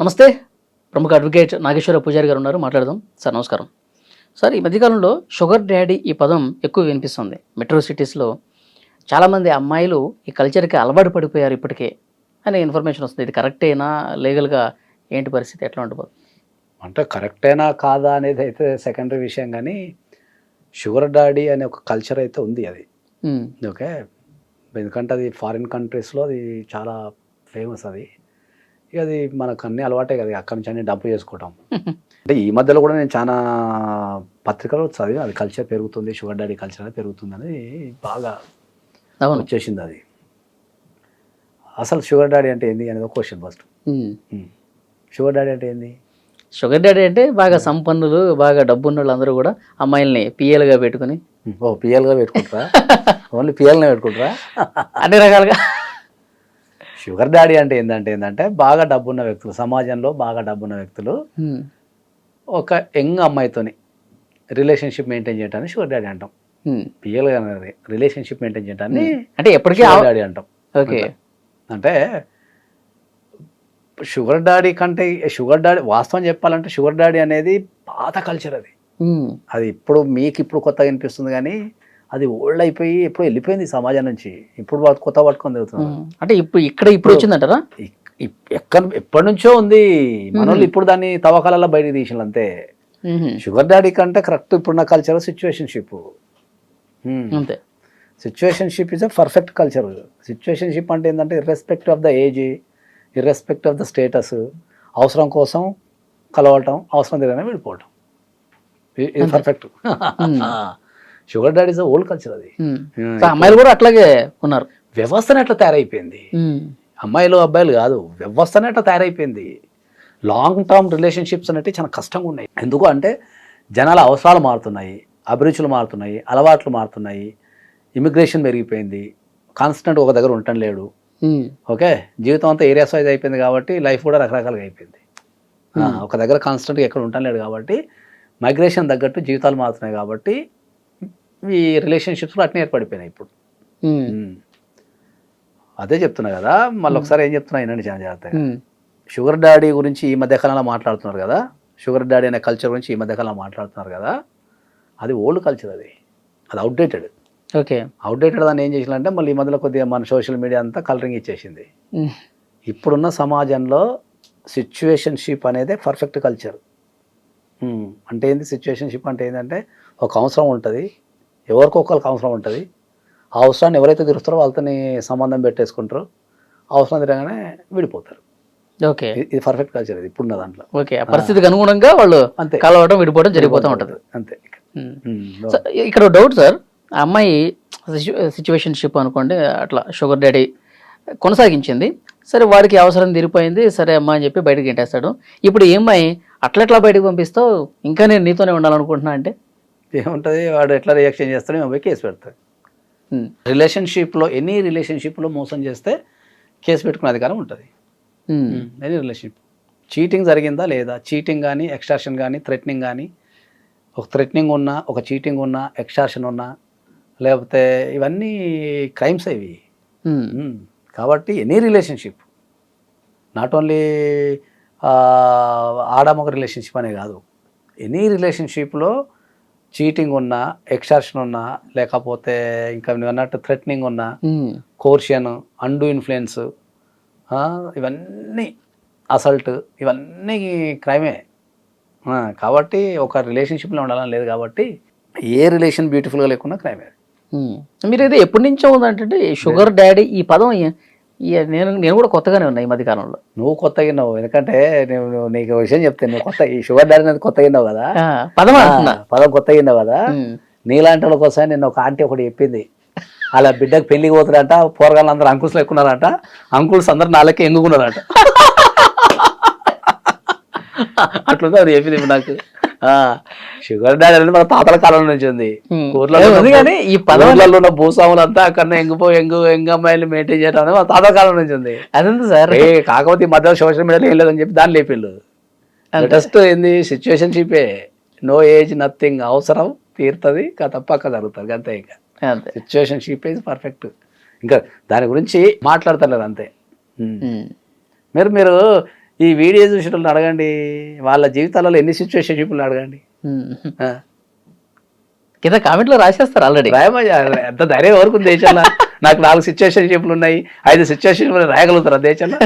నమస్తే. ప్రముఖ అడ్వకేట్ నాగేశ్వర పూజారి గారు ఉన్నారు, మాట్లాడదాం. సార్ నమస్కారం. సార్, ఈ మధ్యకాలంలో షుగర్ డాడీ ఈ పదం ఎక్కువ వినిపిస్తుంది. మెట్రో సిటీస్లో చాలామంది అమ్మాయిలు ఈ కల్చర్కి అలవాటు పడిపోయారు ఇప్పటికే అనే ఇన్ఫర్మేషన్ వస్తుంది. ఇది కరెక్టేనా? లీగల్గా ఏంటి పరిస్థితి, ఎట్లా ఉంటుంది? అంటే కరెక్టేనా కాదా అనేది అయితే సెకండరీ విషయం, కానీ షుగర్ డాడీ అనే ఒక కల్చర్ అయితే ఉంది. అది ఓకే, ఎందుకంటే అది ఫారిన్ కంట్రీస్లో అది చాలా ఫేమస్. అది ఇక అది మనకు అన్నీ అలవాటే కదా, అక్కడి నుంచి అన్ని డబ్బు చేసుకోవటం. అంటే ఈ మధ్యలో కూడా నేను చాలా పత్రికలు చదివి అది కల్చర్ పెరుగుతుంది, షుగర్ డాడీ కల్చర్ అనేది పెరుగుతుంది అని బాగా వచ్చేసింది. అది అసలు షుగర్ డాడీ అంటే ఏంది అనేది ఒక క్వశ్చన్ ఫస్ట్. షుగర్ డాడీ అంటే ఏంది? షుగర్ డాడీ అంటే బాగా సంపన్నులు, బాగా డబ్బున్న వాళ్ళు అందరూ కూడా అమ్మాయిల్ని పిఎల్గా పెట్టుకుని. ఓ, పిఎల్గా పెట్టుకుంటారా? ఓన్లీ పిఎల్నే పెట్టుకుంటారా? అన్ని రకాలుగా. షుగర్ డాడీ అంటే ఏంటంటే బాగా డబ్బున్న వ్యక్తులు, సమాజంలో బాగా డబ్బున్న వ్యక్తులు ఒక యంగ్ అమ్మాయితోని రిలేషన్షిప్ మెయింటైన్ చేయడానికి షుగర్ డాడీ అంటాం. పిఎల్గా రిలేషన్షిప్ మెయింటైన్ చేయడాన్ని అంటే ఎప్పటికీ డాడీ అంటాం. ఓకే, అంటే షుగర్ డాడీ కంటే షుగర్ డాడీ వాస్తవం చెప్పాలంటే షుగర్ డాడీ అనేది పాత కల్చర్. అది ఇప్పుడు మీకు ఇప్పుడు కొత్తగా అనిపిస్తుంది, కానీ అది ఓల్డ్ అయిపోయి ఎప్పుడు వెళ్ళిపోయింది సమాజం నుంచి. ఇప్పుడు కొత్త పట్టుకొని తిరుగుతుంది. అంటే ఇప్పుడు వచ్చిందంటారా? ఎప్పటి నుంచో ఉంది. మనోళ్ళు ఇప్పుడు దాన్ని తవ్వకాలలో బయటకు తీసిన అంతే. షుగర్ డాడీ కంటే కరెక్ట్ ఇప్పుడున్న కల్చర్ సిచ్యువేషన్షిప్. అంతే, situationship is a perfect culture. Situationship అంటే ఏంటంటే irrespective of the age, irrespective of the status, అవసరం కోసం కలవటం, అవసరం తిరగానే విడిపోవటం, ఇది perfect. Sugar daddy is old culture. అది అమ్మాయిలు కూడా అట్లాగే ఉన్నారు. వ్యవస్థనే అట్లా తయారైపోయింది. అమ్మాయిలు అబ్బాయిలు కాదు, వ్యవస్థనే అట్లా తయారైపోయింది. లాంగ్ టర్మ్ రిలేషన్షిప్స్ అనేవి చాలా కష్టంగా ఉన్నాయి. ఎందుకు అంటే జనాల అవసరాలు మారుతున్నాయి, అభిరుచులు మారుతున్నాయి, అలవాట్లు మారుతున్నాయి, ఇమిగ్రేషన్ పెరిగిపోయింది, కాన్స్టెంట్ ఒక దగ్గర ఉండటం లేడు. ఓకే, జీవితం అంతా ఏరియాస్ వైజ్ అయిపోయింది కాబట్టి లైఫ్ కూడా రకరకాలుగా అయిపోయింది. ఒక దగ్గర కాన్స్టెంట్గా ఎక్కడ ఉండటం లేడు కాబట్టి మైగ్రేషన్ తగ్గట్టు జీవితాలు మారుతున్నాయి కాబట్టి ఈ రిలేషన్షిప్స్లో అట్నే ఏర్పడిపోయినాయి ఇప్పుడు. అదే చెప్తున్నా కదా, మళ్ళీ ఒకసారి ఏం చెప్తున్నా ఏంటంటే చాలా జాగ్రత్తగా. షుగర్ డాడీ గురించి ఈ మధ్యకాలంలో మాట్లాడుతున్నారు కదా, షుగర్ డాడీ అనే కల్చర్ గురించి ఈ మధ్యకాలంలో మాట్లాడుతున్నారు కదా, అది ఓల్డ్ కల్చర్. అది అవుట్డేటెడ్. ఓకే, అవుట్డేటెడ్ దాన్ని ఏం చేసిందంటే మళ్ళీ ఈ మధ్యలో కొద్దిగా మన సోషల్ మీడియా అంతా కలరింగ్ ఇచ్చేసింది. ఇప్పుడున్న సమాజంలో సిచ్యువేషన్షిప్ అనేది పర్ఫెక్ట్ కల్చర్. అంటే ఏంది సిచ్యువేషన్షిప్ అంటే ఏంటంటే ఒక అవసరం ఉంటుంది, ఎవరికొకరికి అవసరం ఉంటుంది, ఆ అవసరాన్ని ఎవరైతే తీరుస్తారో వాళ్ళతోని సంబంధం పెట్టేసుకుంటారో, అవసరం తిరగానే విడిపోతారు. ఓకే, ఇది పర్ఫెక్ట్ కల్చర్. ఇది ఇప్పుడున్న దాంట్లో. ఓకే, ఆ పరిస్థితికి అనుగుణంగా వాళ్ళు అంతే కలవడం విడిపోవడం జరిగిపోతూ ఉంటుంది. అంతే. ఇక్కడ డౌట్ సార్, ఆ అమ్మాయి సిచ్యువేషన్షిప్ అనుకోండి, అట్లా షుగర్ డాడీ కొనసాగించింది. సరే, వాడికి అవసరం తీరిపోయింది, సరే అమ్మ అని చెప్పి బయటకు గెంటేస్తాడు. ఇప్పుడు ఈ అమ్మాయి అట్లా బయటకు పంపిస్తావు, ఇంకా నేను నీతోనే ఉండాలనుకుంటున్నా అంటే ఏముంటుంది? వాడు ఎట్లా రియాక్షన్ చేస్తాడో మేము కేసు పెడతాడు. రిలేషన్షిప్లో ఎనీ రిలేషన్షిప్లో మోసం చేస్తే కేసు పెట్టుకునే అధికారం ఉంటుంది. ఎనీ రిలేషన్షిప్ చీటింగ్ జరిగిందా లేదా, చీటింగ్ కానీ ఎక్స్టార్షన్ కానీ థ్రెటనింగ్ కానీ, ఒక థ్రెటనింగ్ ఉన్నా, ఒక చీటింగ్ ఉన్నా, ఎక్స్టార్షన్ ఉన్నా, లేకపోతే ఇవన్నీ క్రైమ్స్ ఇవి. కాబట్టి ఎనీ రిలేషన్షిప్, నాట్ ఓన్లీ ఆడమొక రిలేషన్షిప్ అనే కాదు, ఎనీ రిలేషన్షిప్లో చీటింగ్ ఉన్నా, ఎక్స్టార్షన్ ఉన్నా, లేకపోతే ఇంకా నువ్వు అన్నట్టు థ్రెటనింగ్ ఉన్నా, కోర్షన్, అండూ ఇన్ఫ్లుయెన్స్, ఇవన్నీ అసల్ట్, ఇవన్నీ క్రైమే. కాబట్టి ఒక రిలేషన్షిప్లో ఉండాలని లేదు కాబట్టి ఏ రిలేషన్ బ్యూటిఫుల్గా లేకుండా క్రైమే. మీరు ఇది ఎప్పటి నుంచో ఉందంటే షుగర్ డాడీ ఈ పదం నేను కూడా కొత్తగానే ఉన్నా ఈ మధ్య కాలంలో. నువ్వు కొత్తగా విన్నావు, ఎందుకంటే నేను నీకు విషయం చెప్తాను. నువ్వు కొత్త ఈ షుగర్ డాడీ అనేది కొత్తగా విన్నావు కదా, పదం కొత్తగా విన్నావు కదా. నీలాంటి వాళ్ళ కోసం నిన్న ఒక ఆంటీ ఒకటి చెప్పింది, అలా బిడ్డకు పెళ్లికి పోతారంట, పోరగాళ్ళు అందరూ అంకుల్స్లో ఎక్కున్నారంట, అంకుల్స్ అందరు నాలుకే ఎంగుకున్నారంట. అట్లుంది అది చెప్పింది నాకు. షుగర్ డాడీ అనేది మన తాతల కాలం నుంచి ఉంది. ఈ పదవులలో ఉన్న భూస్వాములంతా అక్కడ ఎంగు అమ్మాయిలు మెయింటైన్ చేయడం అనేది మన తాతల కాలం నుంచి ఉంది. అదంతా సార్. కాకపోతే ఈ మధ్య సోషల్ మీడియాలో ఏం లేదని చెప్పి దాన్ని లేపిళ్ళు. జస్ట్ ఏంది సిచ్యువేషన్షిపే, నో ఏజ్ నథింగ్, అవసరం తీరుతుంది తప్పక జరుగుతుంది అంతే. ఇంకా సిచ్యువేషన్షిప్ ఈజ్ పర్ఫెక్ట్. ఇంకా దాని గురించి మాట్లాడతలేదు అంతే. మీరు ఈ వీడియో చూసిన వాళ్ళని అడగండి, వాళ్ళ జీవితాలలో ఎన్ని సిచ్యువేషన్షిప్లు అడగండి. ఆ. కింద కామెంట్లో రాసేస్తారు ఆల్రెడీ. రాయమయ్యా, ఎంత ధైర్యం వరకు దేశంలో నాకు 4 సిచ్యువేషన్షిప్లు ఉన్నాయి, 5 సిచ్యువేషన్లు రాయగలుగుతారా దేశంలో?